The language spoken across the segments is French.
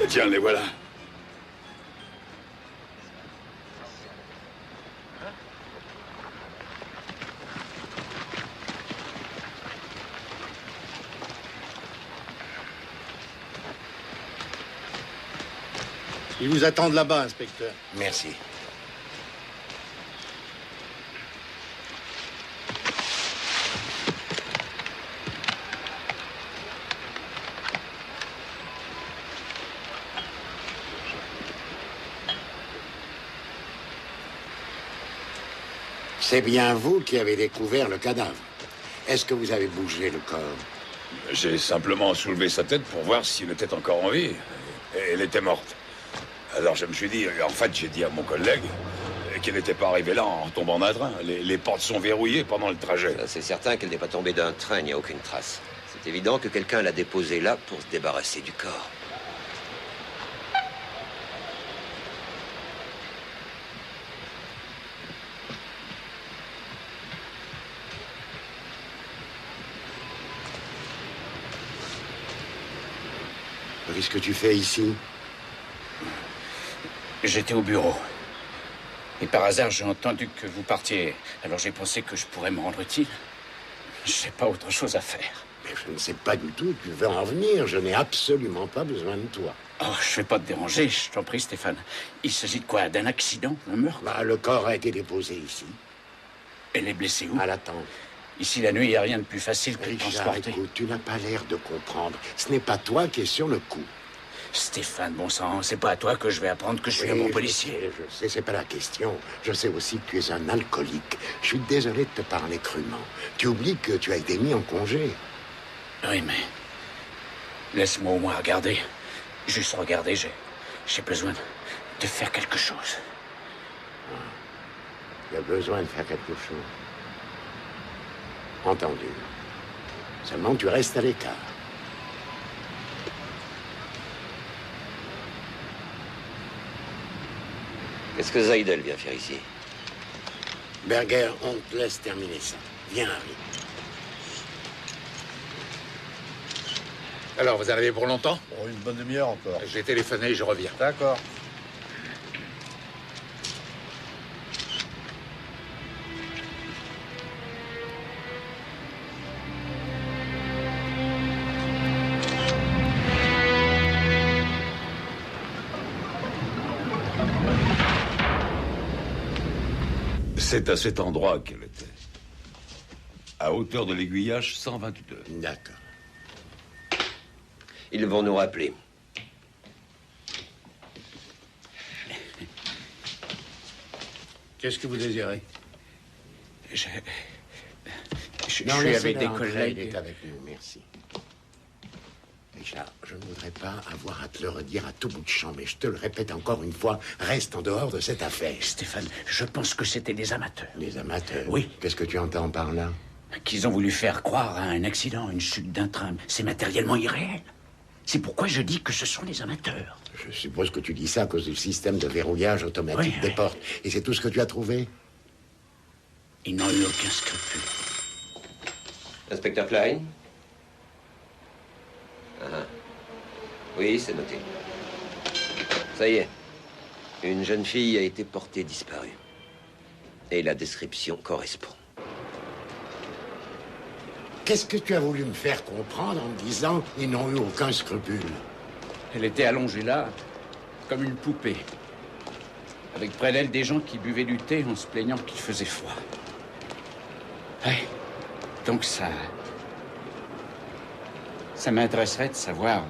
Tiens, les voilà. Ils vous attendent là-bas, inspecteur. Merci. C'est bien vous qui avez découvert le cadavre. Est-ce que vous avez bougé le corps? J'ai simplement soulevé sa tête pour voir s'il était encore en vie. Et elle était morte. Alors je me suis dit, en fait, j'ai dit à mon collègue qu'elle n'était pas arrivée là en tombant d'un train. Les portes sont verrouillées pendant le trajet. C'est certain qu'elle n'est pas tombée d'un train, il n'y a aucune trace. C'est évident que quelqu'un l'a déposée là pour se débarrasser du corps. Qu'est-ce que tu fais ici? J'étais au bureau. Et par hasard, j'ai entendu que vous partiez. Alors j'ai pensé que je pourrais me rendre utile. Je n'ai pas autre chose à faire. Mais je ne sais pas du tout où tu veux en venir. Je n'ai absolument pas besoin de toi. Oh, je ne vais pas te déranger, je t'en prie, Stéphane. Il s'agit de quoi? D'un accident? D'un meurtre? Bah, le corps a été déposé ici. Elle est blessée où? À la tempe. Ici, la nuit, il n'y a rien de plus facile que de Richard, transporter. écoute, tu n'as pas l'air de comprendre. Ce n'est pas toi qui es sur le coup. Stéphane, bon sang, c'est pas à toi que je vais apprendre que je suis un bon policier. Je sais, c'est pas la question. Je sais aussi que tu es un alcoolique. Je suis désolé de te parler crûment. Tu oublies que tu as été mis en congé. Oui, mais... laisse-moi au moins regarder. Juste regarder, j'ai besoin de faire quelque chose. Tu as besoin de faire quelque chose. Entendu. Seulement, tu restes à l'écart. Qu'est-ce que Zaidel vient faire ici? Berger, on te laisse terminer ça. Viens, Harry. Alors, vous arrivez pour longtemps? Pour une bonne demi-heure encore. J'ai téléphoné, je reviens. D'accord. C'est à cet endroit qu'elle était. À hauteur de l'aiguillage 122. D'accord. Ils vont nous rappeler. Qu'est-ce que vous désirez? Je Non, suis avec laissez-la des entrer, collègues. il est avec nous, merci. Richard, je ne voudrais pas avoir à te le redire à tout bout de champ, mais je te le répète encore une fois, reste en dehors de cette affaire. Stéphane, je pense que c'était des amateurs. Les amateurs? Oui. Qu'est-ce que tu entends par là? Qu'ils ont voulu faire croire à un accident, une chute d'un train. C'est matériellement irréel. C'est pourquoi je dis que ce sont des amateurs. Je suppose que tu dis ça à cause du système de verrouillage automatique Oui, des portes. Et c'est tout ce que tu as trouvé? Ils n'ont eu aucun scrupule. Inspecteur Klein? Ah. Oui, c'est noté. Ça y est. Une jeune fille a été portée disparue. Et la description correspond. Qu'est-ce que tu as voulu me faire comprendre en me disant ils n'ont eu aucun scrupule? Elle était allongée là, comme une poupée. Avec près d'elle des gens qui buvaient du thé en se plaignant qu'il faisait froid. Ouais. Donc ça m'intéresserait de savoir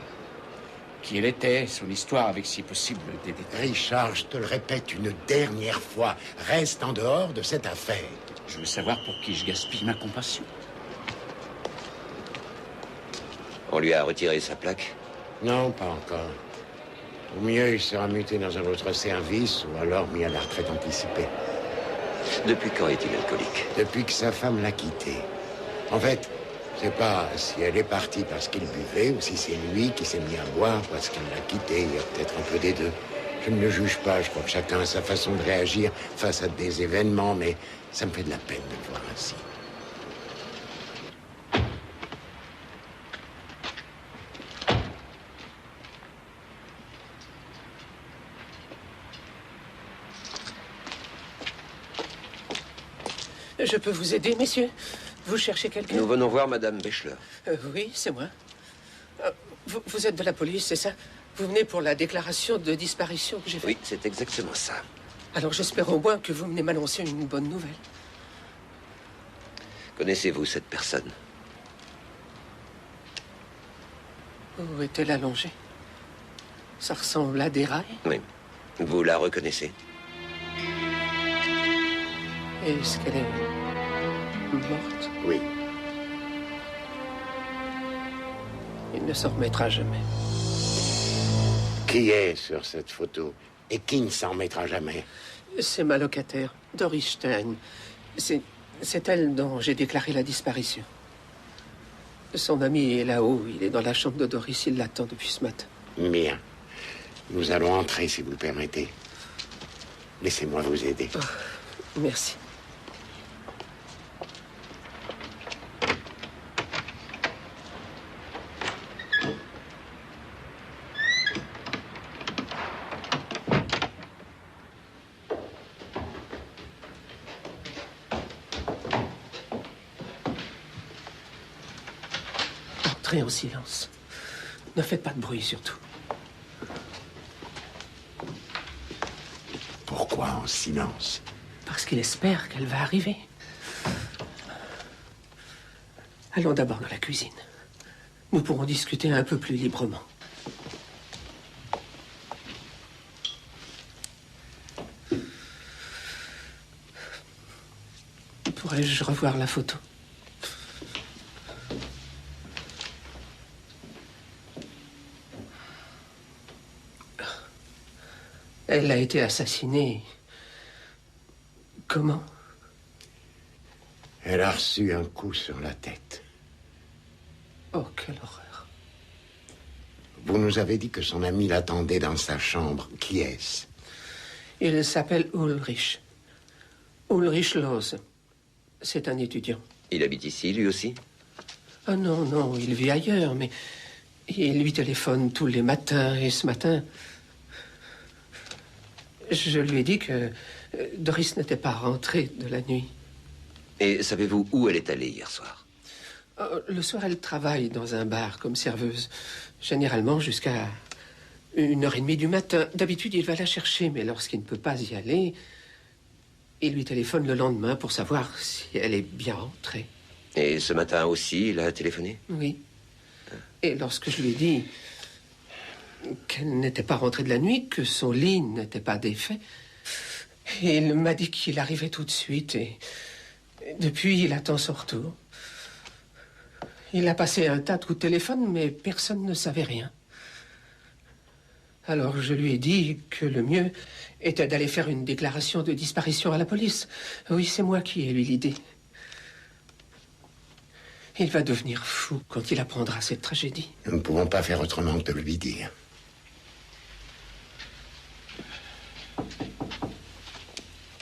qui elle était, son histoire, avec si possible des détails. Richard, je te le répète une dernière fois, reste en dehors de cette affaire. Je veux savoir pour qui je gaspille ma compassion. On lui a retiré sa plaque? Non, pas encore. Au mieux, il sera muté dans un autre service ou alors mis à la retraite anticipée. Depuis quand est-il alcoolique? Depuis que sa femme l'a quitté. En fait, je sais pas si elle est partie parce qu'il buvait ou si c'est lui qui s'est mis à boire parce qu'elle l'a quitté. Il y a peut-être un peu des deux. Je ne le juge pas. Je crois que chacun a sa façon de réagir face à des événements, mais ça me fait de la peine de le voir ainsi. Je peux vous aider, messieurs? Vous cherchez quelqu'un? Nous venons voir Madame Bechler. Oui, c'est moi. Vous êtes de la police, c'est ça? Vous venez pour la déclaration de disparition que j'ai faite? Oui, c'est exactement ça. Alors j'espère au moins que vous venez m'annoncer une bonne nouvelle. Connaissez-vous cette personne? Où est-elle allongée? Ça ressemble à des rails? Oui. Vous la reconnaissez? Est-ce qu'elle est morte? Oui. Il ne s'en remettra jamais. Qui est sur cette photo? Et qui ne s'en mettra jamais? C'est ma locataire, Doris Stein. C'est elle dont j'ai déclaré la disparition. Son ami est là-haut. Il est dans la chambre de Doris. Il l'attend depuis ce matin. Bien. Nous allons entrer, si vous le permettez. Laissez-moi vous aider. Oh, merci. Entrez en silence. Ne faites pas de bruit, surtout. Pourquoi en silence? Parce qu'il espère qu'elle va arriver. Allons d'abord dans la cuisine. Nous pourrons discuter un peu plus librement. Pourrais-je revoir la photo? Elle a été assassinée. Comment? Elle a reçu un coup sur la tête. Oh, quelle horreur. Vous nous avez dit que son ami l'attendait dans sa chambre. Qui est-ce? Il s'appelle Ulrich. Ulrich Loos. C'est un étudiant. Il habite ici, lui aussi? Ah non, non, il vit ailleurs, mais il lui téléphone tous les matins, et ce matin... Je lui ai dit que Doris n'était pas rentrée de la nuit. Et savez-vous où elle est allée hier soir? Le soir, elle travaille dans un bar comme serveuse. Généralement jusqu'à 1h30 du matin. D'habitude, il va la chercher, mais lorsqu'il ne peut pas y aller, il lui téléphone le lendemain pour savoir si elle est bien rentrée. Et ce matin aussi, il a téléphoné? Oui. Et lorsque je lui ai dit qu'elle n'était pas rentrée de la nuit, que son lit n'était pas défait, il m'a dit qu'il arrivait tout de suite et depuis, il attend son retour. Il a passé un tas de coups de téléphone, mais personne ne savait rien. Alors je lui ai dit que le mieux était d'aller faire une déclaration de disparition à la police. Oui, c'est moi qui ai eu l'idée. Il va devenir fou quand il apprendra cette tragédie. Nous ne pouvons pas faire autrement que de lui dire.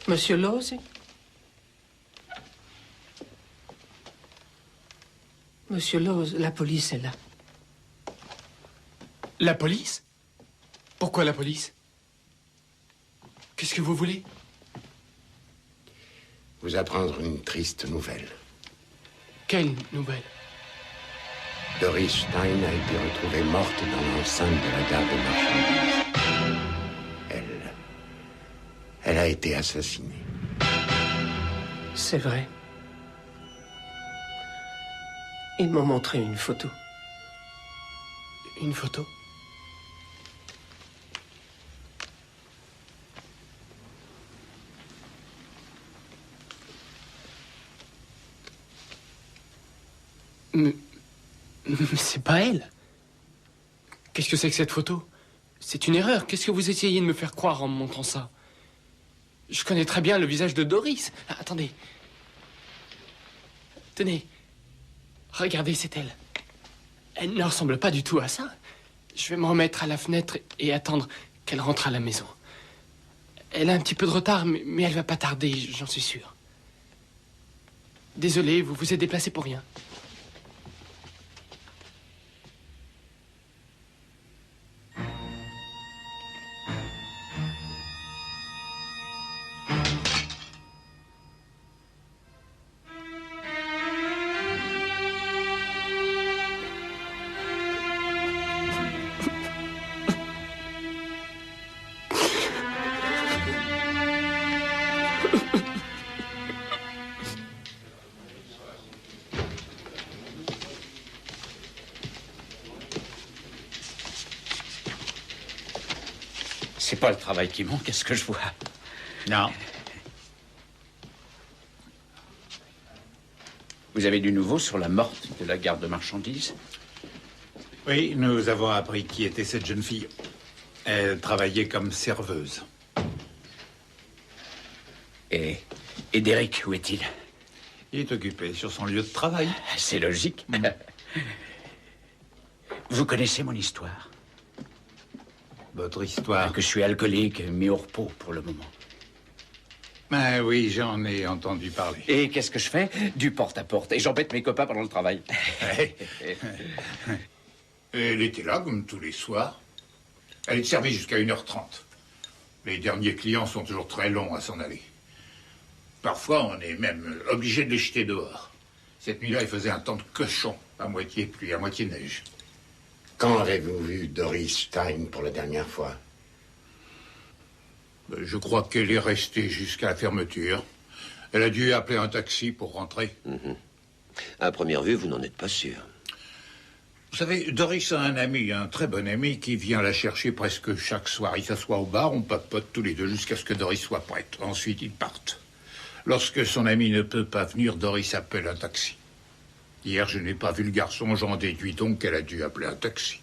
Monsieur Loos? Monsieur Loos, la police est là. La police? Pourquoi la police? Qu'est-ce que vous voulez? Vous apprendre une triste nouvelle. Quelle nouvelle? Doris Stein a été retrouvée morte dans l'enceinte de la gare de marchandises. Elle a été assassinée. C'est vrai. Ils m'ont montré une photo. Une photo? Mais c'est pas elle. Qu'est-ce que c'est que cette photo? C'est une erreur. Qu'est-ce que vous essayez de me faire croire en me montrant ça? Je connais très bien le visage de Doris. Ah, attendez. Tenez. Regardez, c'est elle. Elle ne ressemble pas du tout à ça. Je vais me remettre à la fenêtre et attendre qu'elle rentre à la maison. Elle a un petit peu de retard, mais elle va pas tarder, j'en suis sûr. Désolé, vous vous êtes déplacé pour rien. C'est pas le travail qui manque, est-ce que je vois? Non. Vous avez du nouveau sur la morte de la gare de marchandises? Oui, nous avons appris qui était cette jeune fille. Elle travaillait comme serveuse. Et Derek, où est-il? Il est occupé sur son lieu de travail. C'est logique. Vous connaissez mon histoire? Votre histoire? Que je suis alcoolique, mis au repos pour le moment. Ah oui, j'en ai entendu parler. Et qu'est-ce que je fais? Du porte-à-porte. Et j'embête mes copains pendant le travail. Elle était là, comme tous les soirs. Elle est servie jusqu'à 1h30. Les derniers clients sont toujours très longs à s'en aller. Parfois, on est même obligé de les jeter dehors. Cette nuit-là, il faisait un temps de cochon. À moitié pluie, à moitié neige. Quand avez-vous vu Doris Stein pour la dernière fois? Je crois qu'elle est restée jusqu'à la fermeture. Elle a dû appeler un taxi pour rentrer. À première vue, vous n'en êtes pas sûr. Vous savez, Doris a un ami, un très bon ami, qui vient la chercher presque chaque soir. Il s'assoit au bar, on papote tous les deux jusqu'à ce que Doris soit prête. Ensuite, ils partent. Lorsque son ami ne peut pas venir, Doris appelle un taxi. Hier, je n'ai pas vu le garçon, j'en déduis donc qu'elle a dû appeler un taxi.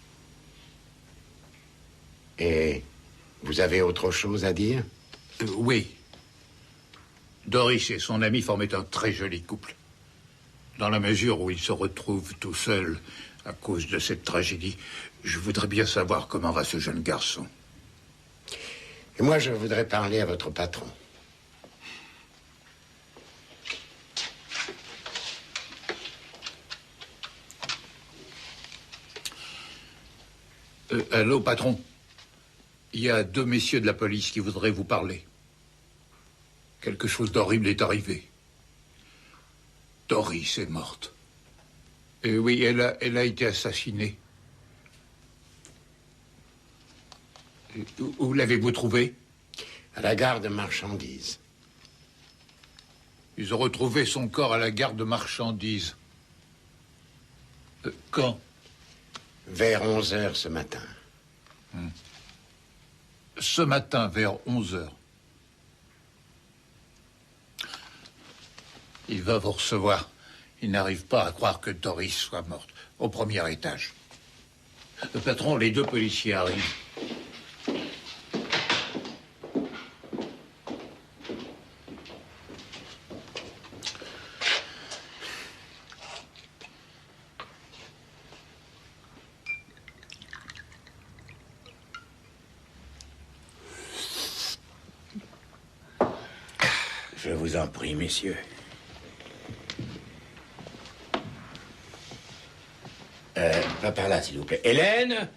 Et vous avez autre chose à dire? Oui. Doris et son ami formaient un très joli couple. Dans la mesure où ils se retrouvent tout seuls à cause de cette tragédie, je voudrais bien savoir comment va ce jeune garçon. Et moi, je voudrais parler à votre patron. Allô, patron? Il y a 2 messieurs de la police qui voudraient vous parler. Quelque chose d'horrible est arrivé. Doris est morte. Et oui, elle a été assassinée. Où l'avez-vous trouvée? À la gare de marchandises. Ils ont retrouvé son corps à la gare de marchandises. Quand? Vers 11h ce matin. Ce matin, vers 11h. Il va vous recevoir. Il n'arrive pas à croire que Doris soit morte. Au premier étage. Le patron, les 2 policiers arrivent. Je vous en prie, messieurs. Pas par là, s'il vous plaît. Hélène?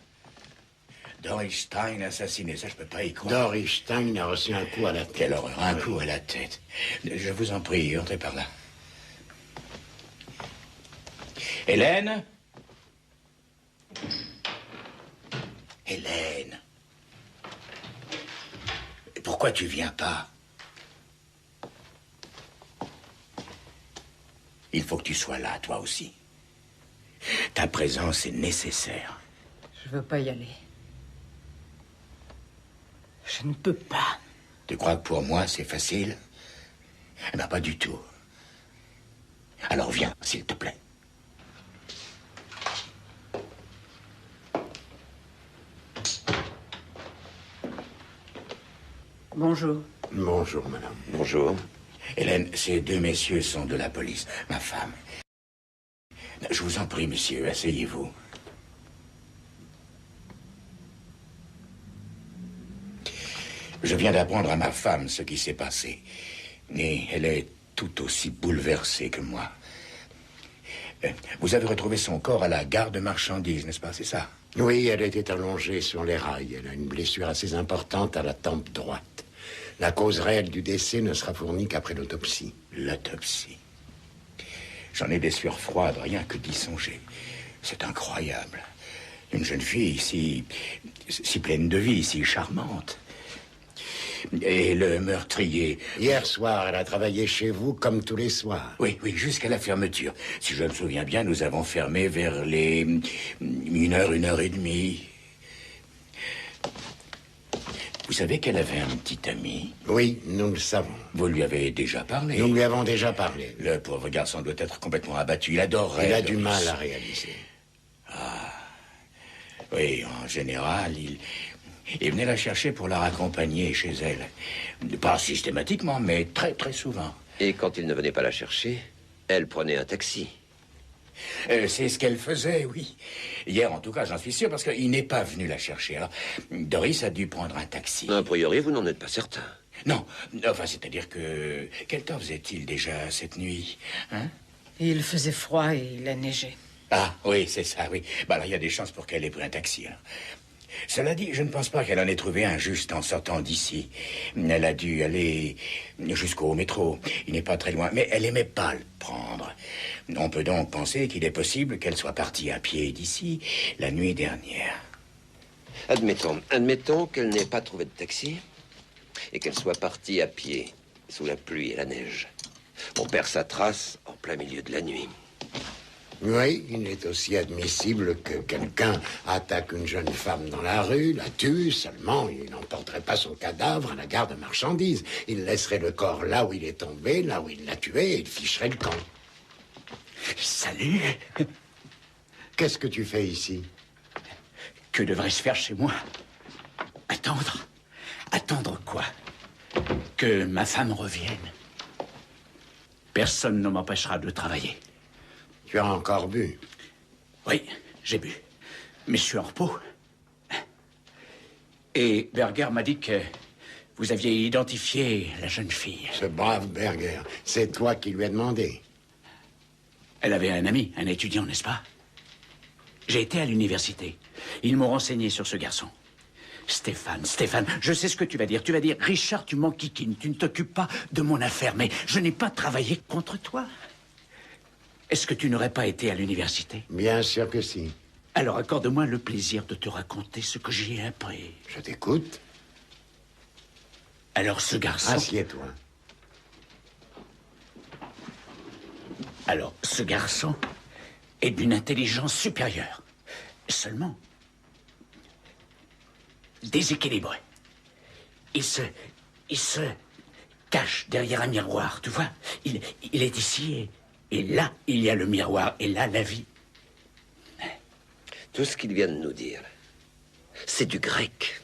Doris Stein assassinée, ça je peux pas y croire. Doris Stein a reçu un coup à la tête. Quelle horreur, un coup à la tête. Je vous en prie, entrez par là. Hélène? Hélène? Pourquoi tu viens pas? Il faut que tu sois là, toi aussi. Ta présence est nécessaire. Je veux pas y aller. Je ne peux pas. Tu crois que pour moi, c'est facile? Eh ben, pas du tout. Alors viens, s'il te plaît. Bonjour. Bonjour, madame. Bonjour. Hélène, ces 2 messieurs sont de la police, ma femme. Je vous en prie, messieurs, asseyez-vous. Je viens d'apprendre à ma femme ce qui s'est passé. Et elle est tout aussi bouleversée que moi. Vous avez retrouvé son corps à la gare de marchandises, n'est-ce pas? C'est ça? Oui, elle était allongée sur les rails. Elle a une blessure assez importante à la tempe droite. La cause réelle du décès ne sera fournie qu'après l'autopsie. L'autopsie. J'en ai des sueurs froides, rien que d'y songer. C'est incroyable. Une jeune fille si pleine de vie, si charmante. Et le meurtrier... Hier soir, elle a travaillé chez vous comme tous les soirs. Oui, jusqu'à la fermeture. Si je me souviens bien, nous avons fermé vers les 1h, 1h30. Vous savez qu'elle avait un petit ami? Oui, nous le savons. Vous lui avez déjà parlé? Nous lui avons déjà parlé. Le pauvre garçon doit être complètement abattu. Il adorerait... Il a du Doris. mal à réaliser. Oui, en général, il venait la chercher pour la raccompagner chez elle. Pas systématiquement, mais très, très souvent. Et quand il ne venait pas la chercher, elle prenait un taxi. C'est ce qu'elle faisait, oui. Hier, en tout cas, j'en suis sûr, parce qu'il n'est pas venu la chercher. Alors, Doris a dû prendre un taxi. A priori, vous n'en êtes pas certain. Non, enfin, c'est-à-dire que... Quel temps faisait-il déjà cette nuit, hein? Il faisait froid et il a neigé. Ah, oui, c'est ça, oui. Bah alors, il y a des chances pour qu'elle ait pris un taxi, alors. Cela dit, je ne pense pas qu'elle en ait trouvé un juste en sortant d'ici. Elle a dû aller jusqu'au métro. Il n'est pas très loin, mais elle aimait pas le prendre. On peut donc penser qu'il est possible qu'elle soit partie à pied d'ici la nuit dernière. Admettons qu'elle n'ait pas trouvé de taxi et qu'elle soit partie à pied sous la pluie et la neige. On perd sa trace en plein milieu de la nuit. Oui, il est aussi admissible que quelqu'un attaque une jeune femme dans la rue, la tue, seulement il n'emporterait pas son cadavre à la gare de marchandises. Il laisserait le corps là où il est tombé, là où il l'a tué, et il ficherait le camp. Salut! Qu'est-ce que tu fais ici? Que devrais-je faire chez moi? Attendre? Attendre quoi? Que ma femme revienne. Personne ne m'empêchera de travailler. Tu as encore bu? Oui, j'ai bu. Mais je suis en repos. Et Berger m'a dit que vous aviez identifié la jeune fille. Ce brave Berger, c'est toi qui lui as demandé. Elle avait un ami, un étudiant, n'est-ce pas? J'ai été à l'université. Ils m'ont renseigné sur ce garçon. Stéphane, je sais ce que tu vas dire. Tu vas dire, Richard, tu m'enquiquines, tu ne t'occupes pas de mon affaire, mais je n'ai pas travaillé contre toi. Est-ce que tu n'aurais pas été à l'université? Bien sûr que si. Alors accorde-moi le plaisir de te raconter ce que j'y ai appris. Je t'écoute. Alors ce garçon... Assieds-toi. Alors ce garçon est d'une intelligence supérieure. Seulement déséquilibré. Il se cache derrière un miroir, tu vois. Il est ici et là, il y a le miroir, et là, la vie. Tout ce qu'il vient de nous dire, c'est du grec.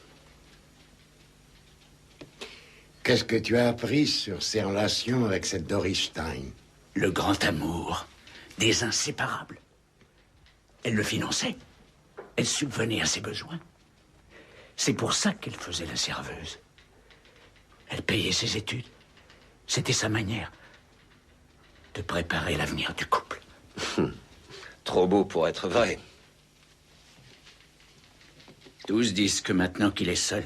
Qu'est-ce que tu as appris sur ses relations avec cette Doris Stein? Le grand amour des inséparables. Elle le finançait. Elle subvenait à ses besoins. C'est pour ça qu'elle faisait la serveuse. Elle payait ses études. C'était sa manière de préparer l'avenir du couple. Trop beau pour être vrai. Tous disent que maintenant qu'il est seul,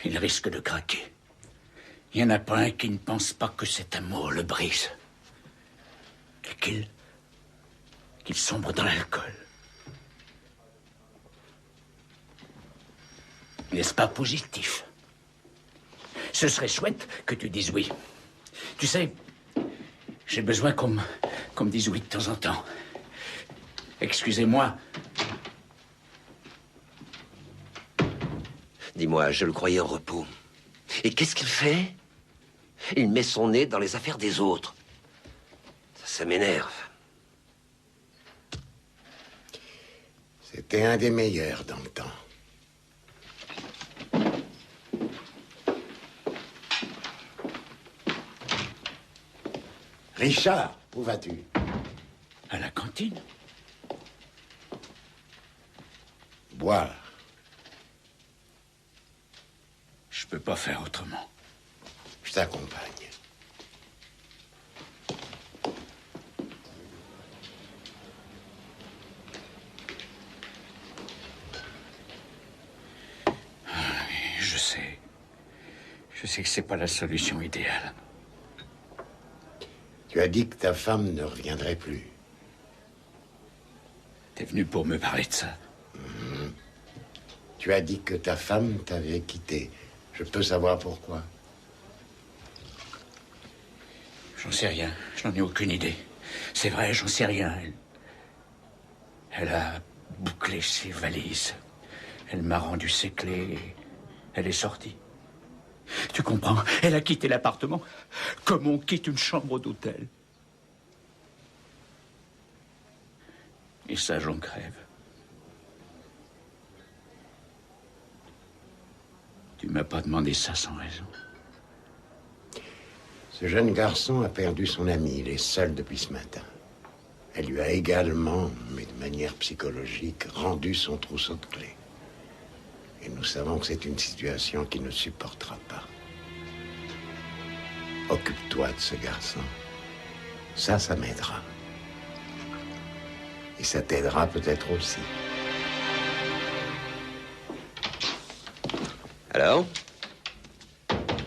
il risque de craquer. Il n'y en a pas un qui ne pense pas que cet amour le brise. Qu'il sombre dans l'alcool. N'est-ce pas positif? Ce serait chouette que tu dises oui. Tu sais, j'ai besoin qu'on me dise oui de temps en temps. Excusez-moi. Dis-moi, je le croyais en repos. Et qu'est-ce qu'il fait? Il met son nez dans les affaires des autres. Ça m'énerve. C'était un des meilleurs dans le temps. Richard, où vas-tu? À la cantine. Boire. Je peux pas faire autrement. Je t'accompagne. Je sais. Je sais que c'est pas la solution idéale. Tu as dit que ta femme ne reviendrait plus. T'es venu pour me parler de ça. Tu as dit que ta femme t'avait quitté. Je peux savoir pourquoi? J'en sais rien. Je n'en ai aucune idée. C'est vrai, j'en sais rien. Elle a bouclé ses valises. Elle m'a rendu ses clés. Et elle est sortie. Tu comprends? Elle a quitté l'appartement comme on quitte une chambre d'hôtel. Et ça, j'en crève. Tu m'as pas demandé ça sans raison. Ce jeune garçon a perdu son ami. Il est seul depuis ce matin. Elle lui a également, mais de manière psychologique, rendu son trousseau de clés. Et nous savons que c'est une situation qu'il ne supportera pas. Occupe-toi de ce garçon. Ça m'aidera. Et ça t'aidera peut-être aussi. Alors?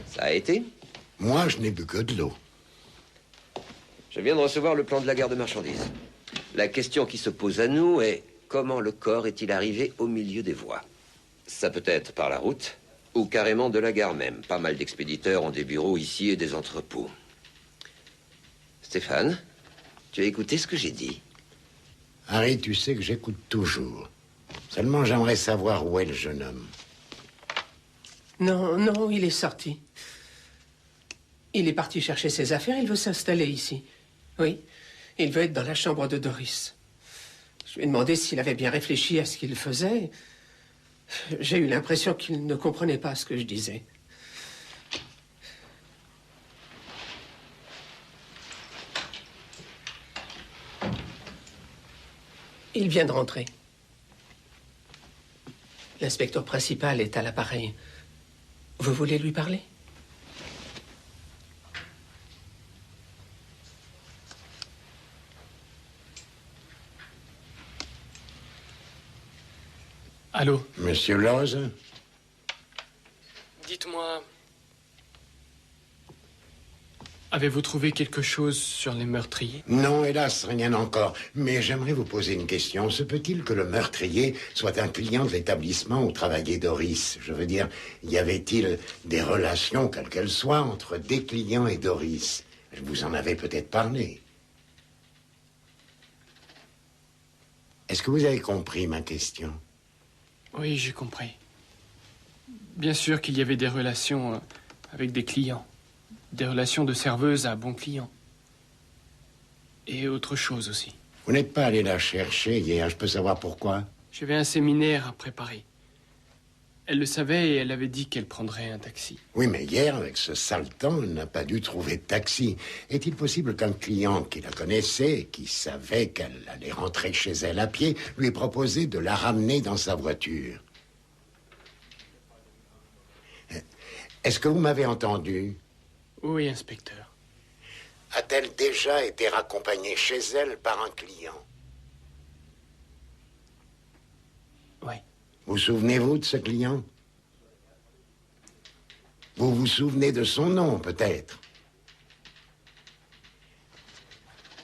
Ça a été? Moi, je n'ai bu que de l'eau. Je viens de recevoir le plan de la gare de marchandises. La question qui se pose à nous est comment le corps est-il arrivé au milieu des voies? Ça peut être par la route ou carrément de la gare même. Pas mal d'expéditeurs ont des bureaux ici et des entrepôts. Stéphane, tu as écouté ce que j'ai dit? Harry, tu sais que j'écoute toujours. Seulement, j'aimerais savoir où est le jeune homme. Non, non, il est sorti. Il est parti chercher ses affaires, il veut s'installer ici. Oui, il veut être dans la chambre de Doris. Je lui ai demandé s'il avait bien réfléchi à ce qu'il faisait. J'ai eu l'impression qu'il ne comprenait pas ce que je disais. Il vient de rentrer. L'inspecteur principal est à l'appareil. Vous voulez lui parler? Allô? Monsieur Loz? Dites-moi... Avez-vous trouvé quelque chose sur les meurtriers? Non, hélas, rien encore. Mais j'aimerais vous poser une question. Se peut-il que le meurtrier soit un client de l'établissement où travaillait Doris? Je veux dire, y avait-il des relations, quelles qu'elles soient, entre des clients et Doris? Vous en avez peut-être parlé. Est-ce que vous avez compris ma question? Oui, j'ai compris. Bien sûr qu'il y avait des relations avec des clients. Des relations de serveuse à bon client. Et autre chose aussi. Vous n'êtes pas allé la chercher hier, je peux savoir pourquoi? J'avais un séminaire à préparer. Elle le savait et elle avait dit qu'elle prendrait un taxi. Oui, mais hier, avec ce sale temps, elle n'a pas dû trouver de taxi. Est-il possible qu'un client qui la connaissait, qui savait qu'elle allait rentrer chez elle à pied, lui ait proposé de la ramener dans sa voiture? Est-ce que vous m'avez entendu? Oui, inspecteur. A-t-elle déjà été raccompagnée chez elle par un client? Oui. Vous souvenez-vous de ce client? Vous vous souvenez de son nom, peut-être?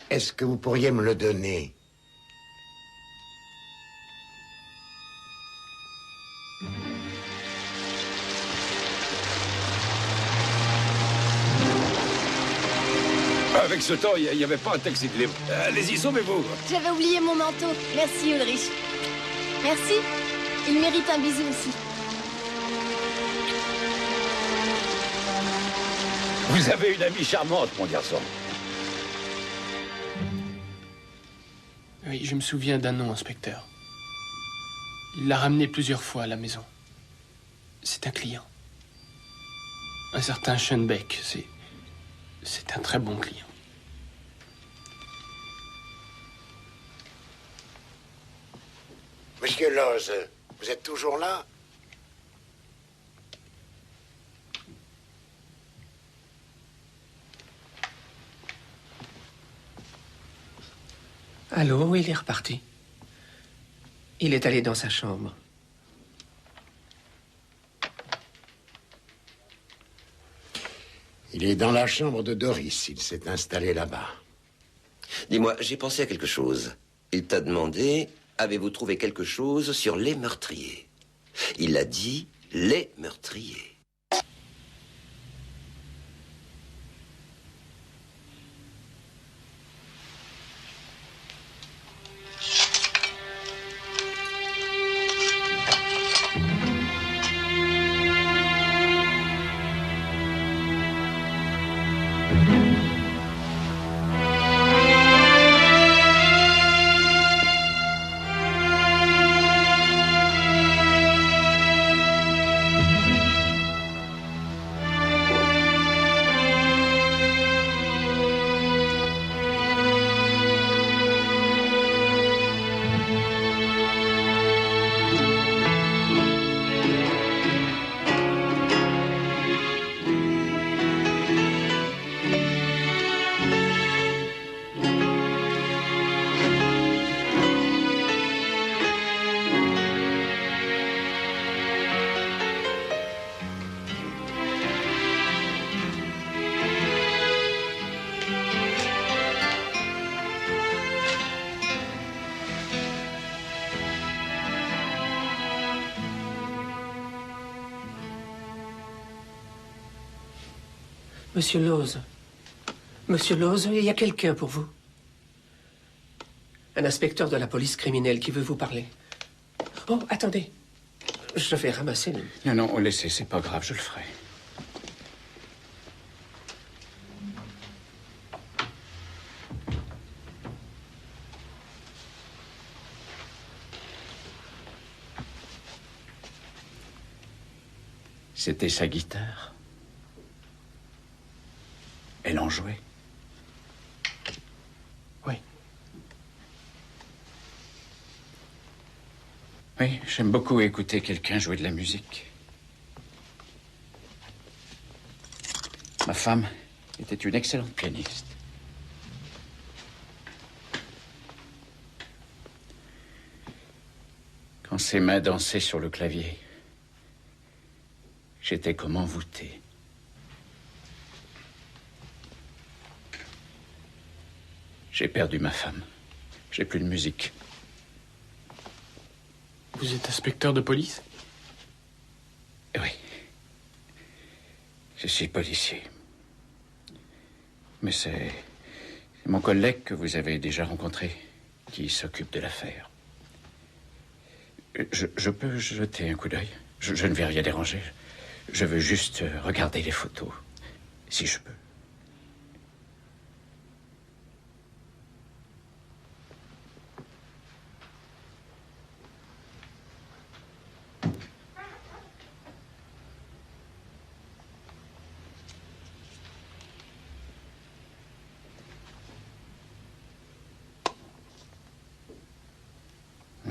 Est-ce que vous pourriez me le donner? Avec ce temps, il n'y avait pas un taxi de libre. Allez-y, sauvez-vous. J'avais oublié mon manteau. Merci, Ulrich. Merci. Il mérite un bisou aussi. Vous avez une amie charmante, mon garçon. Oui, je me souviens d'un nom, inspecteur. Il l'a ramené plusieurs fois à la maison. C'est un client. Un certain Schoenbeck. C'est un très bon client. Monsieur Loz, vous êtes toujours là? Allô, il est reparti. Il est allé dans sa chambre. Il est dans la chambre de Doris. Il s'est installé là-bas. Dis-moi, j'ai pensé à quelque chose. Il t'a demandé, avez-vous trouvé quelque chose sur les meurtriers? Il a dit les meurtriers. Monsieur Lose. Monsieur Lose, il y a quelqu'un pour vous. Un inspecteur de la police criminelle qui veut vous parler. Oh, attendez. Je vais ramasser le... Non, non, laissez, c'est pas grave, je le ferai. C'était sa guitare. Elle en jouait. Oui. Oui, j'aime beaucoup écouter quelqu'un jouer de la musique. Ma femme était une excellente pianiste. Quand ses mains dansaient sur le clavier, j'étais comme envoûté. J'ai perdu ma femme. J'ai plus de musique. Vous êtes inspecteur de police? Oui. Je suis policier. Mais c'est mon collègue que vous avez déjà rencontré qui s'occupe de l'affaire. Je peux jeter un coup d'œil? Je ne vais rien déranger. Je veux juste regarder les photos, si je peux.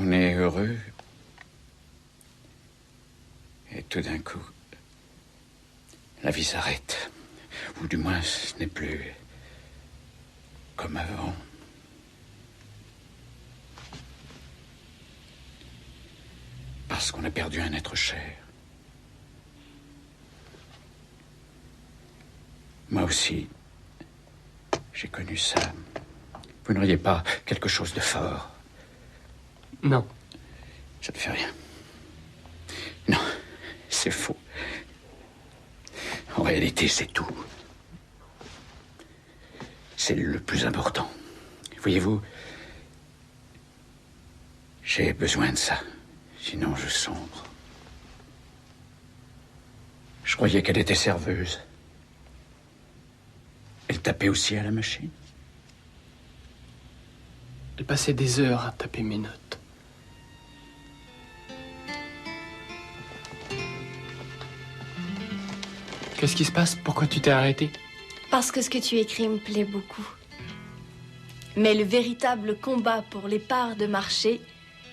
On est heureux. Et tout d'un coup, la vie s'arrête. Ou du moins, ce n'est plus comme avant. Parce qu'on a perdu un être cher. Moi aussi, j'ai connu ça. Vous n'auriez pas quelque chose de fort? Non. Ça ne fait rien. Non, c'est faux. En réalité, c'est tout. C'est le plus important. Voyez-vous, j'ai besoin de ça. Sinon, je sombre. Je croyais qu'elle était serveuse. Elle tapait aussi à la machine? Elle passait des heures à taper mes notes. Qu'est-ce qui se passe? Pourquoi tu t'es arrêté? Parce que ce que tu écris me plaît beaucoup. Mais le véritable combat pour les parts de marché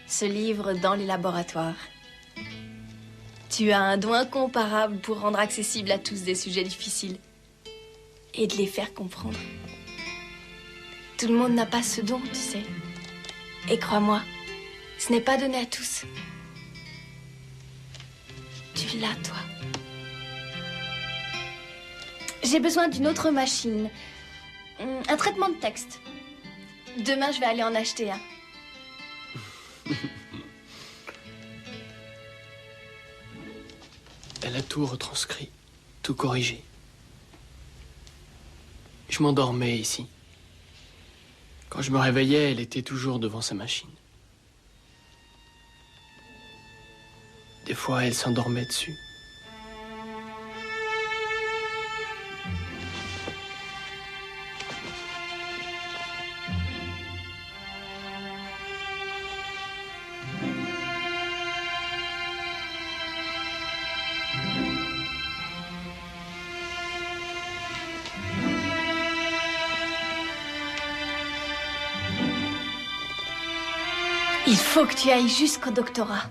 se livre dans les laboratoires. Tu as un don incomparable pour rendre accessible à tous des sujets difficiles et de les faire comprendre. Tout le monde n'a pas ce don, tu sais. Et crois-moi, ce n'est pas donné à tous. Tu l'as, toi. J'ai besoin d'une autre machine. Un traitement de texte. Demain, je vais aller en acheter un. Elle a tout retranscrit, tout corrigé. Je m'endormais ici. Quand je me réveillais, elle était toujours devant sa machine. Des fois, elle s'endormait dessus. Il faut que tu ailles jusqu'au doctorat.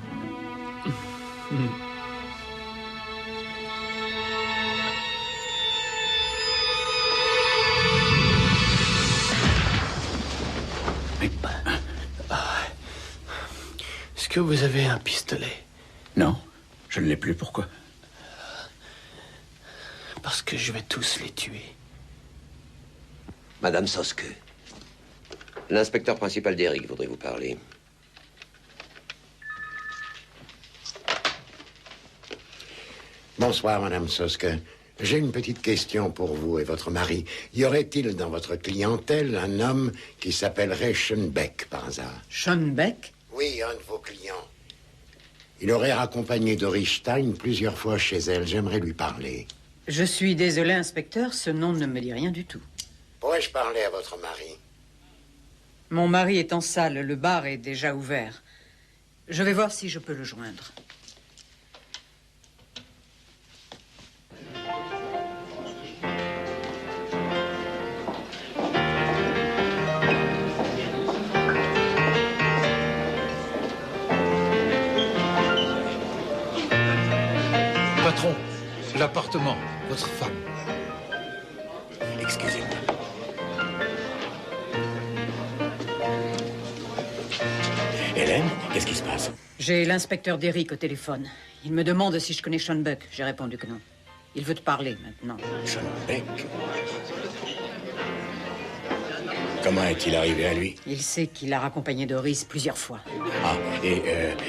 Est-ce que vous avez un pistolet? Non, je ne l'ai plus. Pourquoi? Parce que je vais tous les tuer. Madame Soske, l'inspecteur principal d'Eric voudrait vous parler. Bonsoir, Madame Soske. J'ai une petite question pour vous et votre mari. Y aurait-il dans votre clientèle un homme qui s'appellerait Schoenbeck, par hasard? Schoenbeck? Oui, un de vos clients. Il aurait accompagné Doris Stein plusieurs fois chez elle. J'aimerais lui parler. Je suis désolé, inspecteur, ce nom ne me dit rien du tout. Pourrais-je parler à votre mari? Mon mari est en salle, le bar est déjà ouvert. Je vais voir si je peux le joindre. Patron, l'appartement, votre femme. Excusez-moi. Hélène, qu'est-ce qui se passe? J'ai l'inspecteur Derrick au téléphone. Il me demande si je connais Schoenbeck. J'ai répondu que non. Il veut te parler maintenant. Schoenbeck? Comment est-il arrivé à lui? Il sait qu'il a raccompagné Doris plusieurs fois. Ah, et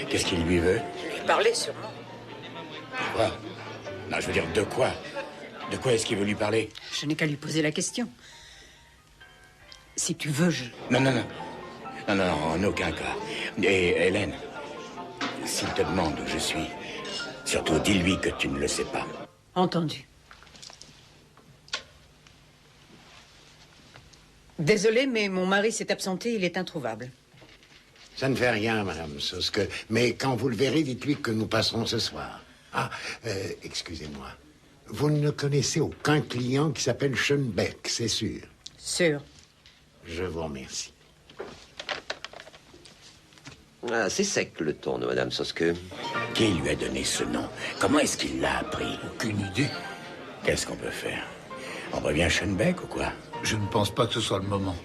qu'est-ce qu'il lui veut? Lui parler sûrement. Quoi? Non, je veux dire, de quoi? De quoi est-ce qu'il veut lui parler? Je n'ai qu'à lui poser la question. Si tu veux, je... Non, non, non. Non, non, en aucun cas. Et Hélène, s'il te demande où je suis, surtout dis-lui que tu ne le sais pas. Entendu. Désolé, mais mon mari s'est absenté, il est introuvable. Ça ne fait rien, Madame Soske. Mais quand vous le verrez, dites-lui que nous passerons ce soir. Ah, excusez-moi. Vous ne connaissez aucun client qui s'appelle Schoenbeck, c'est sûr? Sûr. Je vous remercie. Ah, c'est sec le ton de Madame Soske. Qui lui a donné ce nom? Comment est-ce qu'il l'a appris? Aucune idée. Qu'est-ce qu'on peut faire? On revient Schoenbeck ou quoi? Je ne pense pas que ce soit le moment.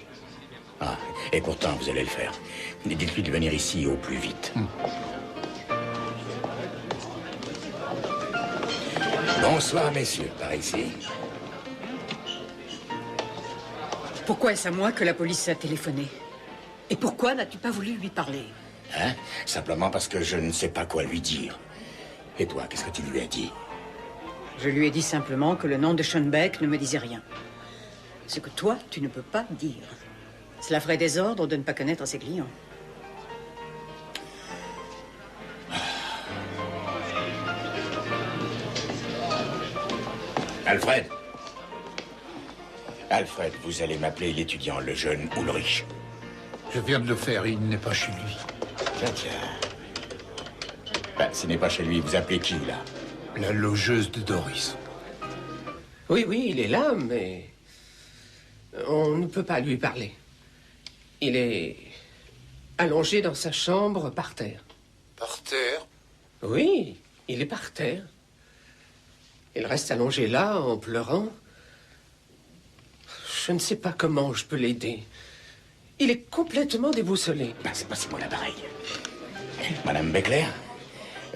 Ah, et pourtant, vous allez le faire. Dites-lui de venir ici au plus vite. Bonsoir, messieurs, par ici. Pourquoi est-ce à moi que la police a téléphoné? Et pourquoi n'as-tu pas voulu lui parler? Hein? Simplement parce que je ne sais pas quoi lui dire. Et toi, qu'est-ce que tu lui as dit? Je lui ai dit simplement que le nom de Schoenbeck ne me disait rien. Ce que toi, tu ne peux pas dire. Cela ferait désordre de ne pas connaître ses clients. Alfred! Alfred, vous allez m'appeler l'étudiant, le jeune Ulrich. Je viens de le faire, il n'est pas chez lui. Tiens, tiens. Ben, ce n'est pas chez lui, vous appelez qui, là? La logeuse de Doris. Oui, oui, il est là, mais on ne peut pas lui parler. Il est allongé dans sa chambre par terre. Par terre? Oui, il est par terre. Il reste allongé là, en pleurant. Je ne sais pas comment je peux l'aider. Il est complètement déboussolé. Ben, c'est passez-moi l'appareil. Madame Beckler,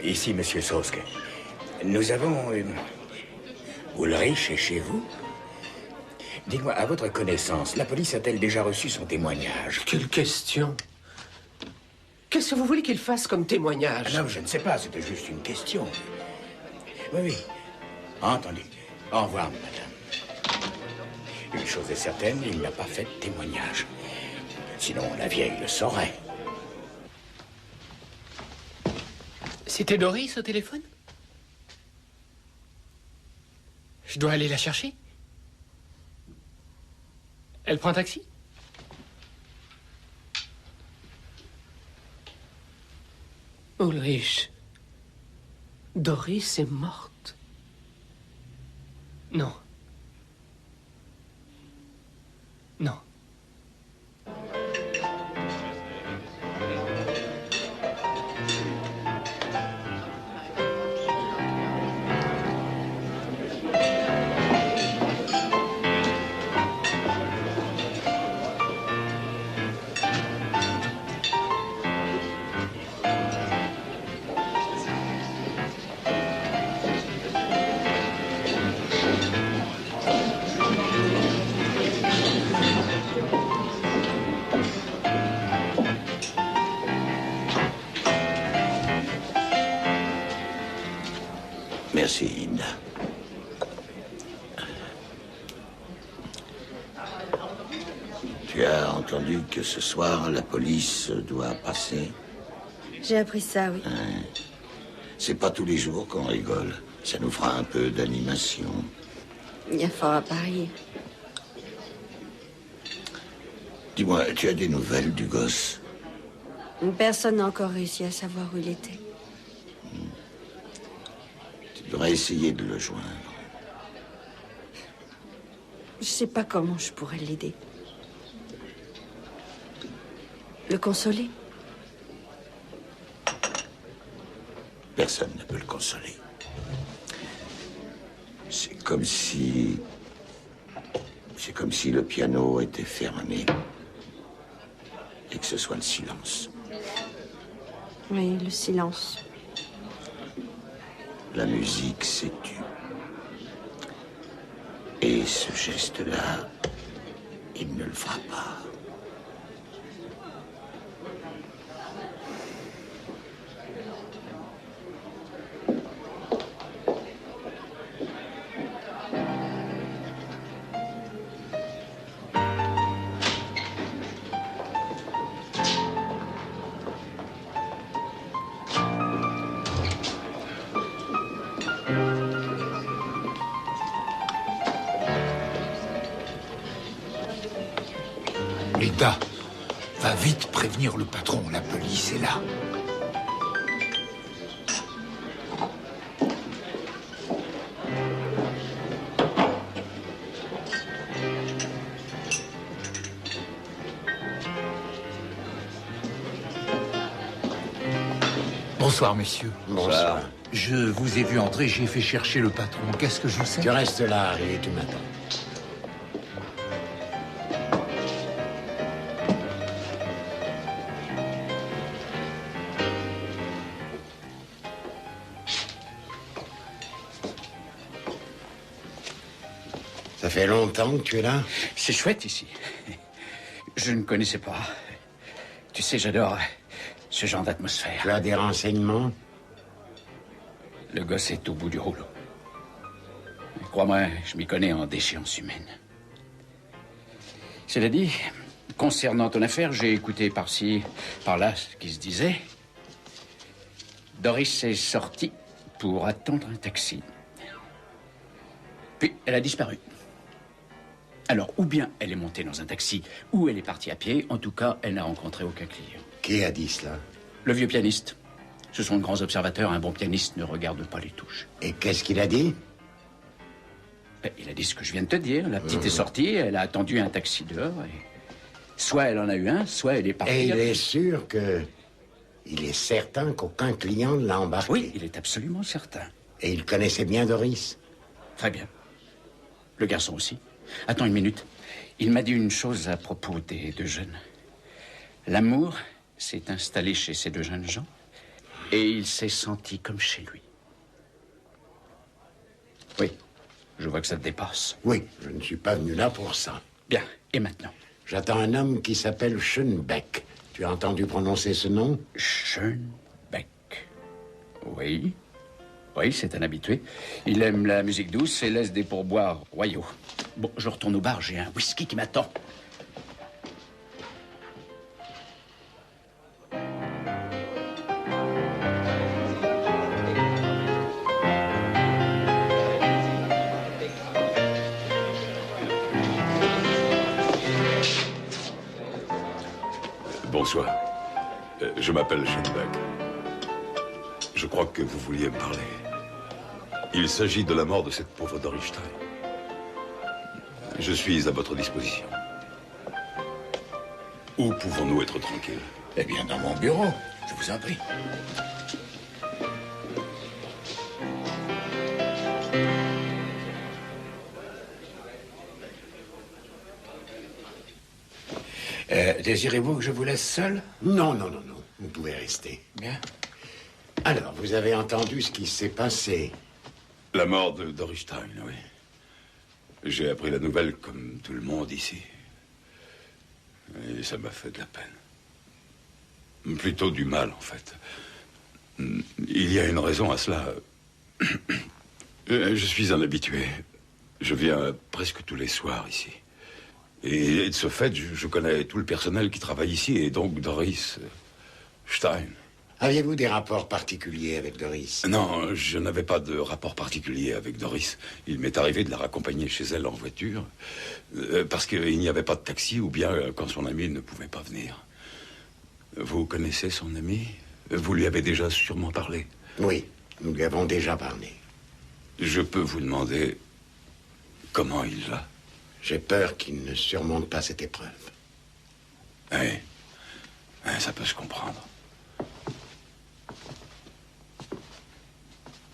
ici, Monsieur Soske. Nous avons... Ulrich est chez vous? Dites-moi, à votre connaissance, la police a-t-elle déjà reçu son témoignage? Quelle question! Qu'est-ce que vous voulez qu'il fasse comme témoignage? Ah non, je ne sais pas, c'était juste une question. Oui, oui. Entendu. Au revoir, madame. Une chose est certaine, il n'a pas fait de témoignage. Sinon, la vieille le saurait. C'était Doris au téléphone? Je dois aller la chercher? Elle prend un taxi? Ulrich, Doris est morte. Non. Non. Merci, Ina. Tu as entendu que ce soir, la police doit passer? J'ai appris ça, oui. C'est pas tous les jours qu'on rigole. Ça nous fera un peu d'animation. Il y a fort à parier. Dis-moi, tu as des nouvelles du gosse? Personne n'a encore réussi à savoir où il était. Tu devrais essayer de le joindre. Je sais pas comment je pourrais l'aider. Le consoler? Personne ne peut le consoler. C'est comme si le piano était fermé et que ce soit le silence. Oui, le silence. La musique s'est tue. Et ce geste-là, il ne le fera pas. Leda, va vite prévenir le patron, la police est là. Bonsoir, messieurs. Bonsoir. Je vous ai vu entrer, j'ai fait chercher le patron. Qu'est-ce que je sais? Tu restes là, Harry, et tu m'attends. Ça fait longtemps que tu es là? C'est chouette ici. Je ne connaissais pas. Tu sais, j'adore ce genre d'atmosphère. Tu as des renseignements? Le gosse est au bout du rouleau. Crois-moi, je m'y connais en déchéance humaine. Cela dit, concernant ton affaire, j'ai écouté par-ci, par-là ce qui se disait. Doris est sortie pour attendre un taxi. Puis, elle a disparu. Alors, ou bien elle est montée dans un taxi, ou elle est partie à pied. En tout cas, elle n'a rencontré aucun client. Qui a dit cela? Le vieux pianiste. Ce sont de grands observateurs. Un bon pianiste ne regarde pas les touches. Et qu'est-ce qu'il a dit? Il a dit ce que je viens de te dire. La petite est sortie, elle a attendu un taxi dehors. Et... soit elle en a eu un, soit elle est partie. Et il est sûr que... il est certain qu'aucun client ne l'a embarqué? Oui, il est absolument certain. Et il connaissait bien Doris? Très bien. Le garçon aussi. Attends une minute. Il m'a dit une chose à propos des deux jeunes. L'amour s'est installé chez ces deux jeunes gens et il s'est senti comme chez lui. Oui, je vois que ça te dépasse. Oui, je ne suis pas venu là pour ça. Bien, et maintenant? J'attends un homme qui s'appelle Schoenbeck. Tu as entendu prononcer ce nom? Schoenbeck. Oui. Oui, c'est un habitué. Il aime la musique douce et laisse des pourboires royaux. Bon, je retourne au bar, j'ai un whisky qui m'attend. Bonsoir. Je m'appelle Schoenbeck. Je crois que vous vouliez me parler. Il s'agit de la mort de cette pauvre Doris Stein. Je suis à votre disposition. Où pouvons-nous être tranquilles? Eh bien, dans mon bureau, je vous en prie. Désirez-vous que je vous laisse seul? Non, non, non, non. Vous pouvez rester. Bien. Alors, vous avez entendu ce qui s'est passé? La mort de Doris Stein, oui. J'ai appris la nouvelle comme tout le monde ici. Et ça m'a fait de la peine. Plutôt du mal, en fait. Il y a une raison à cela. Je suis un habitué. Je viens presque tous les soirs ici. Et de ce fait, je connais tout le personnel qui travaille ici, et donc Doris Stein. Aviez-vous des rapports particuliers avec Doris? Non, je n'avais pas de rapport particulier avec Doris. Il m'est arrivé de la raccompagner chez elle en voiture, parce qu'il n'y avait pas de taxi, ou bien quand son ami ne pouvait pas venir. Vous connaissez son ami? Vous lui avez déjà sûrement parlé? Oui, nous lui avons déjà parlé. Je peux vous demander comment il va? J'ai peur qu'il ne surmonte pas cette épreuve. Oui, ça peut se comprendre.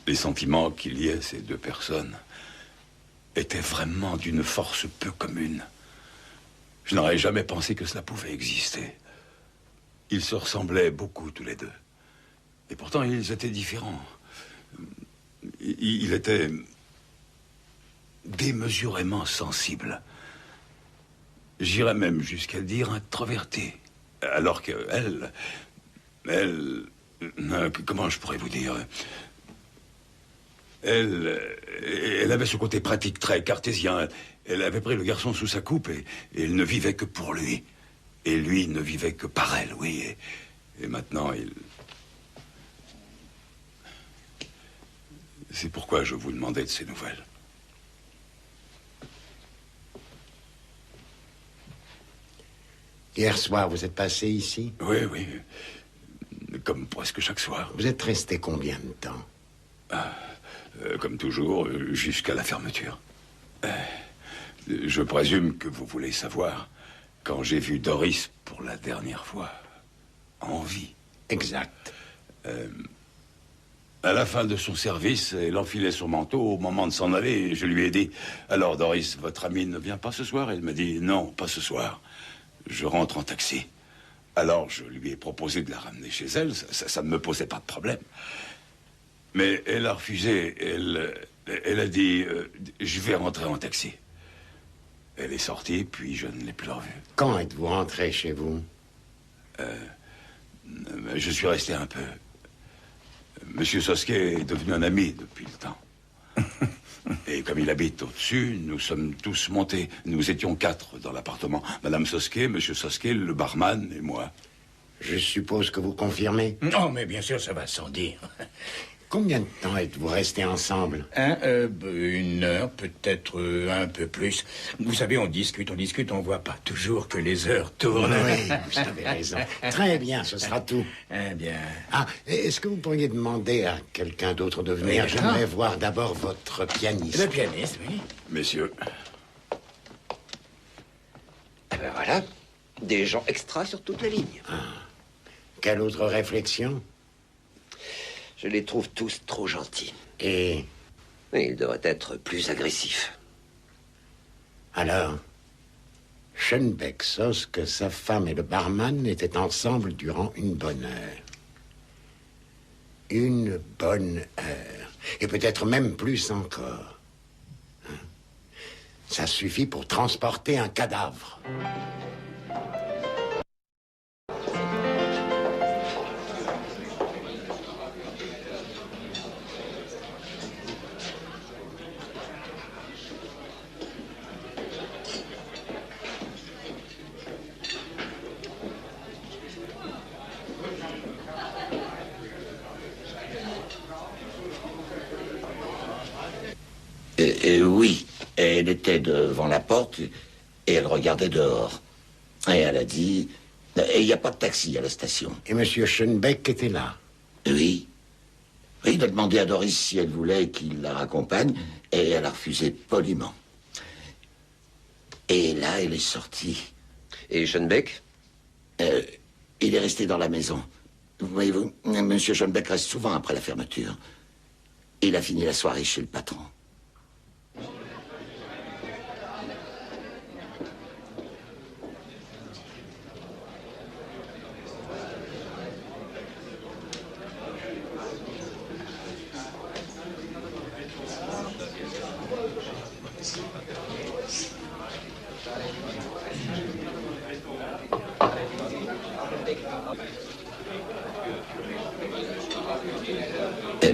Les sentiments qu'il y ait ces deux personnes étaient vraiment d'une force peu commune. Je n'aurais jamais pensé que cela pouvait exister. Ils se ressemblaient beaucoup tous les deux. Et pourtant, ils étaient différents. Il était démesurément sensible. J'irais même jusqu'à dire introverti. Alors qu'elle... Comment je pourrais vous dire? Elle avait ce côté pratique très cartésien. Elle avait pris le garçon sous sa coupe et elle ne vivait que pour lui. Et lui ne vivait que par elle, oui. Et maintenant, il... C'est pourquoi je vous demandais de ces nouvelles. Hier soir, vous êtes passé ici? Oui, oui. Comme presque chaque soir. Vous êtes resté combien de temps? Comme toujours, jusqu'à la fermeture. Je présume que vous voulez savoir quand j'ai vu Doris pour la dernière fois. En vie. Exact. À la fin de son service, elle enfilait son manteau au moment de s'en aller et je lui ai dit « Alors, Doris, votre amie ne vient pas ce soir ?» Elle m'a dit « Non, pas ce soir. Je rentre en taxi. » Alors, je lui ai proposé de la ramener chez elle. Ça ne me posait pas de problème. Mais elle a refusé. Elle a dit je vais rentrer en taxi. Elle est sortie, puis je ne l'ai plus revue. Quand êtes-vous rentré chez vous? Je suis resté un peu. Monsieur Sosquet est devenu un ami depuis le temps. Et comme il habite au-dessus, nous sommes tous montés. Nous étions 4 dans l'appartement. Madame Sosquet, Monsieur Sosquet, le barman et moi. Je suppose que vous confirmez? Non, mais bien sûr, ça va sans dire. Combien de temps êtes-vous restés ensemble? Une heure, peut-être un peu plus. Vous savez, on discute, on voit pas toujours que les heures tournent. Oui, vous avez raison. Très bien, ce sera tout. Eh bien... Ah, est-ce que vous pourriez demander à quelqu'un d'autre de venir? J'aimerais voir d'abord votre pianiste. Le pianiste, oui. Messieurs. Eh ben voilà, des gens extras sur toute la ligne. Quelle autre réflexion? Je les trouve tous trop gentils. Et ils devraient être plus agressifs. Alors, Schoenbeck sauce que sa femme et le barman étaient ensemble durant une bonne heure. Une bonne heure. Et peut-être même plus encore. Ça suffit pour transporter un cadavre. Oui, elle était devant la porte et elle regardait dehors. Et elle a dit... Il n'y a pas de taxi à la station. Et Monsieur Schoenbeck était là? Oui. Oui, il a demandé à Doris si elle voulait qu'il la raccompagne et elle a refusé poliment. Et là, elle est sortie. Et Schoenbeck? Il est resté dans la maison. Voyez-vous, Monsieur Schoenbeck reste souvent après la fermeture. Il a fini la soirée chez le patron.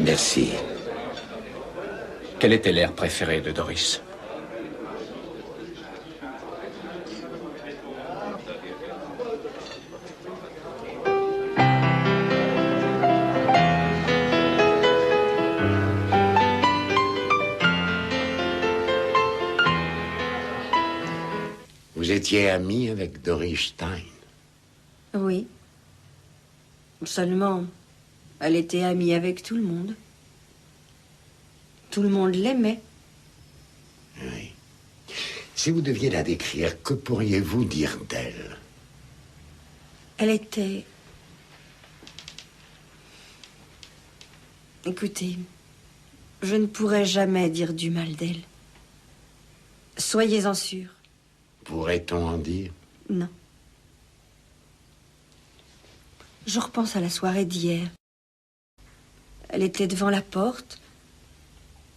Merci. Quel était l'air préféré de Doris? Vous étiez ami avec Doris Stein? Oui. Seulement, elle était amie avec tout le monde. Tout le monde l'aimait. Oui. Si vous deviez la décrire, que pourriez-vous dire d'elle? Elle était... Écoutez, je ne pourrais jamais dire du mal d'elle. Soyez-en sûrs. Pourrait-on en dire? Non. Je repense à la soirée d'hier. Elle était devant la porte.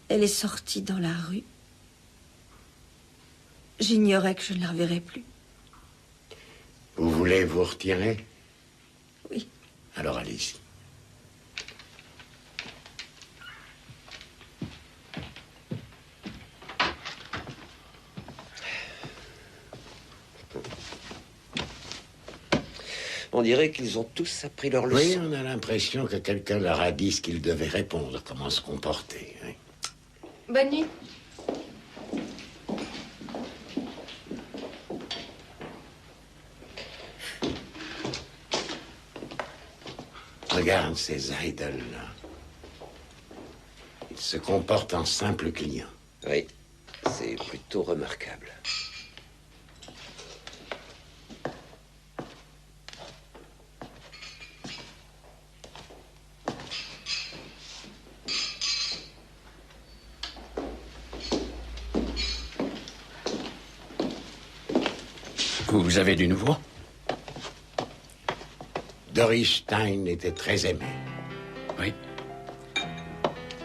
Elle est sortie dans la rue. J'ignorais que je ne la reverrais plus. Vous voulez vous retirer? Oui. Alors allez-y. On dirait qu'ils ont tous appris leur leçon. Oui, on a l'impression que quelqu'un leur a dit ce qu'ils devaient répondre, comment se comporter. Hein. Bonne nuit. Regarde ces idoles-là. Ils se comportent en simples clients. Oui, c'est plutôt remarquable. Vous avez du nouveau? Doris Stein était très aimée. Oui.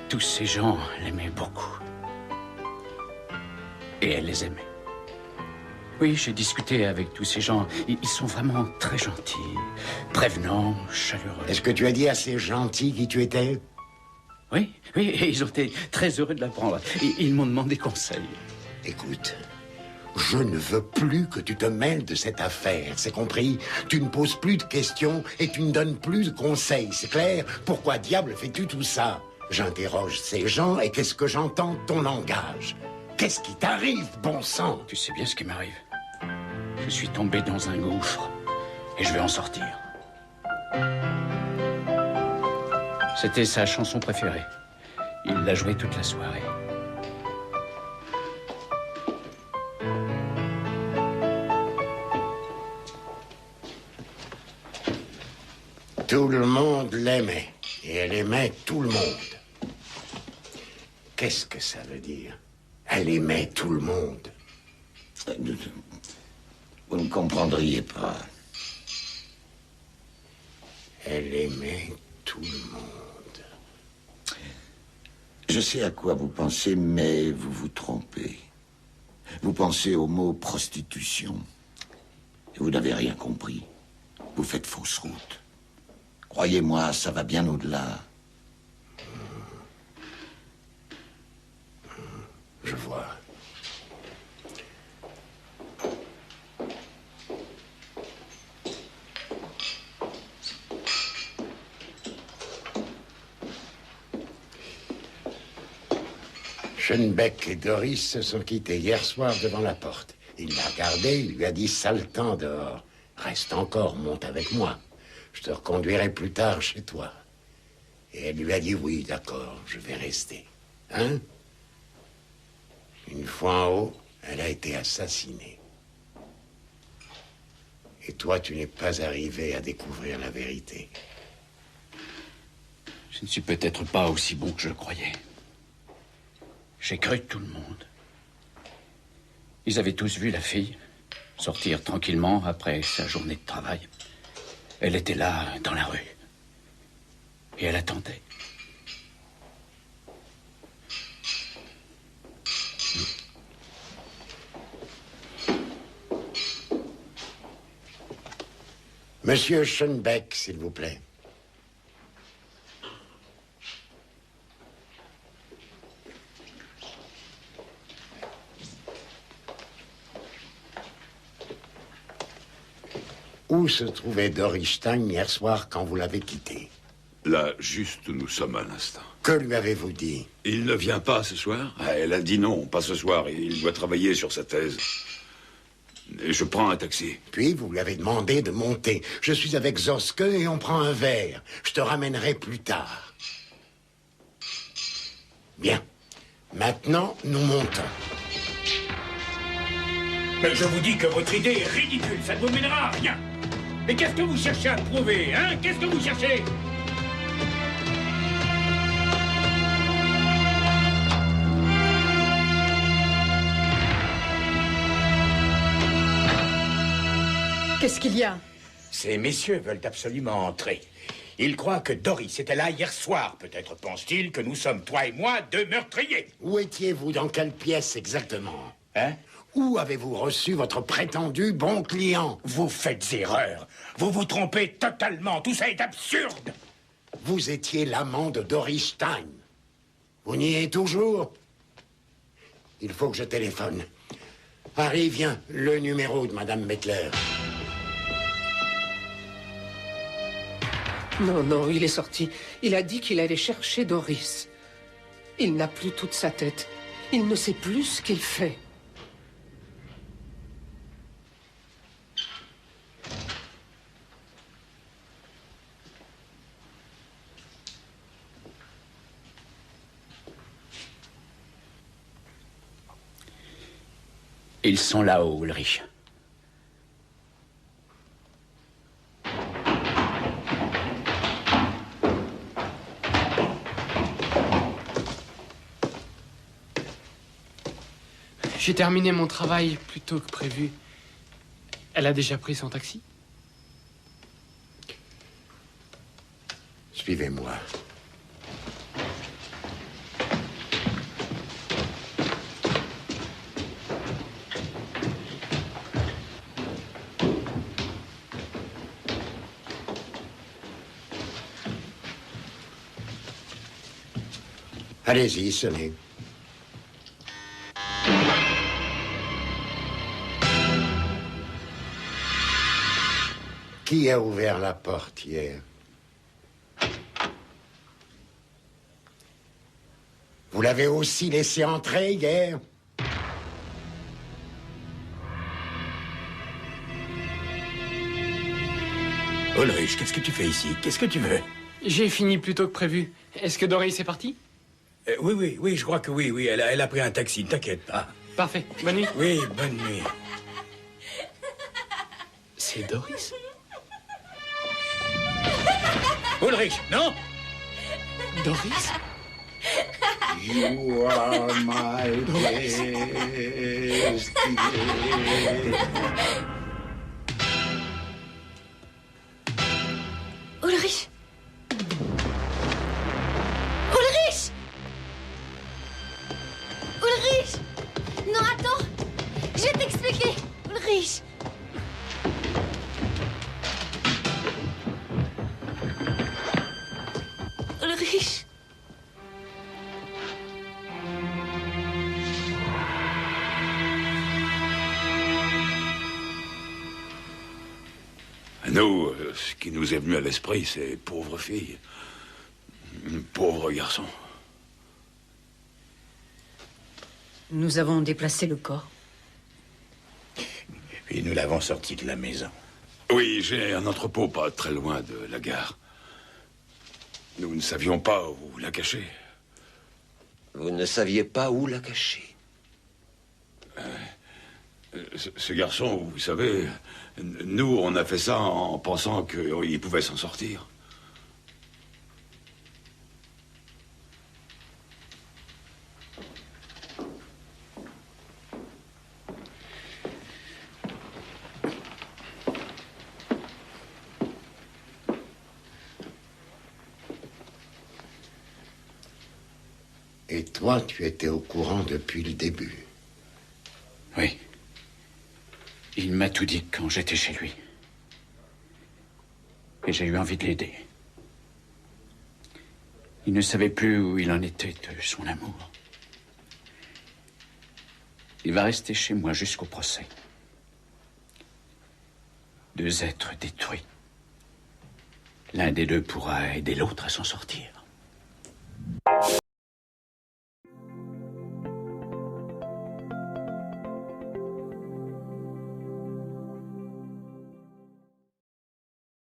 Tous ces gens l'aimaient beaucoup. Et elle les aimait. Oui, j'ai discuté avec tous ces gens. Ils sont vraiment très gentils, prévenants, chaleureux. Est-ce que tu as dit à ces gentils qui tu étais? Oui, oui, et ils ont été très heureux de l'apprendre. Ils m'ont demandé conseil. Écoute, je ne veux plus que tu te mêles de cette affaire, c'est compris? Tu ne poses plus de questions et tu ne donnes plus de conseils, c'est clair? Pourquoi diable fais-tu tout ça? J'interroge ces gens et qu'est-ce que j'entends de ton langage? Qu'est-ce qui t'arrive, bon sang? Tu sais bien ce qui m'arrive. Je suis tombé dans un gouffre et je vais en sortir. C'était sa chanson préférée. Il l'a jouée toute la soirée. Tout le monde l'aimait et elle aimait tout le monde. Qu'est-ce que ça veut dire? Elle aimait tout le monde. Vous ne comprendriez pas. Elle aimait tout le monde. Je sais à quoi vous pensez, mais vous vous trompez. Vous pensez au mot prostitution. Et vous n'avez rien compris. Vous faites fausse route. Croyez-moi, ça va bien au-delà. Je vois. Schoenbeck et Doris se sont quittés hier soir devant la porte. Il l'a regardé, il lui a dit « sale temps dehors. Reste encore, monte avec moi. Je te reconduirai plus tard chez toi. » Et elle lui a dit « oui, d'accord, je vais rester. » Hein? Une fois en haut, elle a été assassinée. Et toi, tu n'es pas arrivé à découvrir la vérité. Je ne suis peut-être pas aussi bon que je le croyais. J'ai cru tout le monde. Ils avaient tous vu la fille sortir tranquillement après sa journée de travail. Elle était là, dans la rue. Et elle attendait. Monsieur Schoenbeck, s'il vous plaît. Où se trouvait Doris Stein hier soir quand vous l'avez quitté? Là, juste où nous sommes à l'instant. Que lui avez-vous dit? Il ne vient pas ce soir? Elle a dit non, pas ce soir. Il doit travailler sur sa thèse. Et je prends un taxi. Puis vous lui avez demandé de monter. Je suis avec Zoske et on prend un verre. Je te ramènerai plus tard. Bien. Maintenant, nous montons. Mais je vous dis que votre idée est ridicule, ça ne vous mènera à rien. Mais qu'est-ce que vous cherchez à prouver, hein? Qu'est-ce que vous cherchez? Qu'est-ce qu'il y a? Ces messieurs veulent absolument entrer. Ils croient que Doris était là hier soir. Peut-être pensent-ils que nous sommes, toi et moi, deux meurtriers. Où étiez-vous? Dans quelle pièce exactement? Hein? Où avez-vous reçu votre prétendu bon client? Vous faites erreur. Vous vous trompez totalement. Tout ça est absurde. Vous étiez l'amant de Doris Stein. Vous niez toujours? Il faut que je téléphone. Harry, viens, le numéro de Madame Mettler. Non, non, il est sorti. Il a dit qu'il allait chercher Doris. Il n'a plus toute sa tête. Il ne sait plus ce qu'il fait. Ils sont là-haut, Ulrich. J'ai terminé mon travail plus tôt que prévu. Elle a déjà pris son taxi? Suivez-moi. Allez-y, sonnez. Qui a ouvert la porte hier? Vous l'avez aussi laissé entrer hier? Ulrich, qu'est-ce que tu fais ici? Qu'est-ce que tu veux? J'ai fini plus tôt que prévu. Est-ce que Doris est partie? Oui, je crois que oui, elle a pris un taxi, ne t'inquiète pas. Parfait. Bonne nuit. Oui, bonne nuit. C'est Doris. Ulrich, non? Doris? You are my best. Ulrich! Ulrich! Ulrich! Non, attends! Je vais t'expliquer! Ulrich! Ulrich! Nous, ce qui nous est venu à l'esprit, c'est pauvre fille, pauvre garçon. Nous avons déplacé le corps. Et nous l'avons sorti de la maison. Oui, j'ai un entrepôt pas très loin de la gare. Nous ne savions pas où la cacher. Vous ne saviez pas où la cacher? Ce garçon, vous savez, nous, on a fait ça en pensant qu'il pouvait s'en sortir. Et toi, tu étais au courant depuis le début. Oui. Il m'a tout dit quand j'étais chez lui. Et j'ai eu envie de l'aider. Il ne savait plus où il en était de son amour. Il va rester chez moi jusqu'au procès. 2 êtres détruits. L'un des deux pourra aider l'autre à s'en sortir.